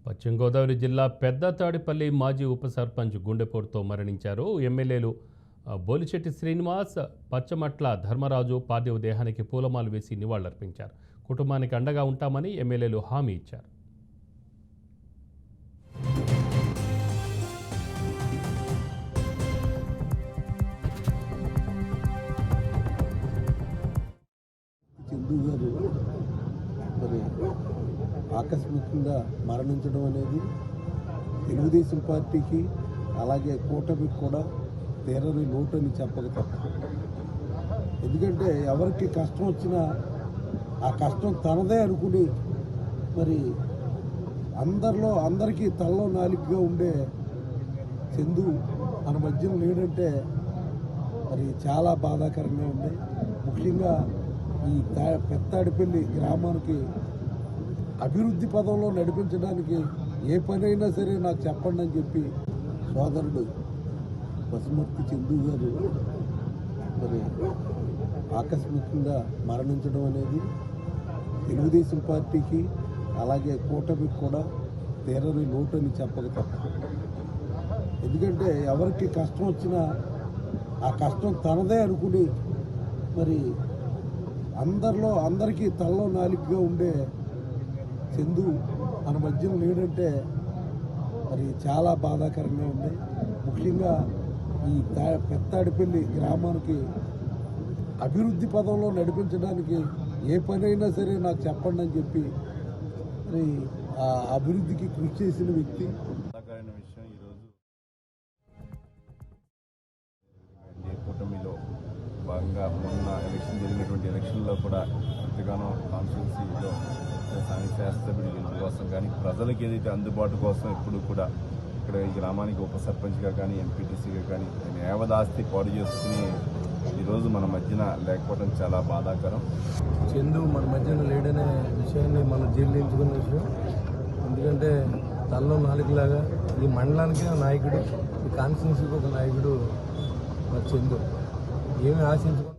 పశ్చిమ గోదావరి జిల్లా పెద్ద తాడిపల్లి మాజీ ఉప సర్పంచ్ గుండెపోటుతో మరణించారు. ఎమ్మెల్యేలు బోలిశెట్టి శ్రీనివాస్, పచ్చమట్ల ధర్మరాజు పార్థివ దేహానికి పూలమాలు వేసి నివాళులర్పించారు. కుటుంబానికి అండగా ఉంటామని ఎమ్మెల్యేలు హామీ ఇచ్చారు. చందు గారు మరి ఆకస్మికంగా మరణించడం అనేది తెలుగుదేశం పార్టీకి అలాగే కూటమికి కూడా తీరని లోటు అని చెప్పక తప్పదు. ఎందుకంటే ఎవరికి కష్టం వచ్చినా ఆ కష్టం తనదే అనుకుని మరి అందరికీ తలలో నాలుగుగా ఉండే చందు మన మధ్యలో లేడంటే మరి చాలా బాధాకరంగా ఉంది. ముఖ్యంగా ఈ పెత్తాడిపల్లి గ్రామానికి అభివృద్ధి పదంలో నడిపించడానికి ఏ పనైనా సరే నాకు చెప్పండి అని చెప్పి సోదరుడు పసుమర్తి చందు గారు మరి ఆకస్మికంగా మరణించడం అనేది తెలుగుదేశం పార్టీకి అలాగే కూటమికి కూడా తీరని లోటు అని చెప్పక తప్పదు. ఎందుకంటే ఎవరికి కష్టం వచ్చినా ఆ కష్టం తనదే అనుకుని మరి అందరికీ తలలో నాలుగుగా ఉండే చందు మన మధ్యలో లేడంటే మరి చాలా బాధాకరంగా ఉంది. ముఖ్యంగా ఈ పెత్తాడిపల్లి గ్రామానికి అభివృద్ధి పదంలో నడిపించడానికి ఏ పనైనా సరే నాకు చెప్పండి అని చెప్పి మరి ఆ అభివృద్ధికి కృషి చేసిన వ్యక్తి. కూటమిలో భాగంగా మొన్న ఎలక్షన్ జరిగినటువంటి ఎలక్షన్లో కూడా ఎంతగానో కాన్స్టిట్యున్సీలో స్థానిక శాసనసభ్యుడి గెలుపు కోసం కానీ ప్రజలకు ఏదైతే అందుబాటు కోసం ఎప్పుడు కూడా ఇక్కడ ఈ గ్రామానికి ఉప సర్పంచ్గా కానీ ఎంపీటీసీగా కానీ యావదాస్తి పాడు చేసుకుని ఈరోజు మన మధ్యన లేకపోవడం చాలా బాధాకరం. చందు మన మధ్యన లేడనే విషయాన్ని మనం జీర్ణించుకున్న విషయం. ఎందుకంటే తలలో నాలుగులాగా ఈ మండలానికి నాయకుడు, ఈ కాన్స్టిట్యున్సీకి ఒక నాయకుడు మరి చందు. ఏమి ఆశించుకుంటాం.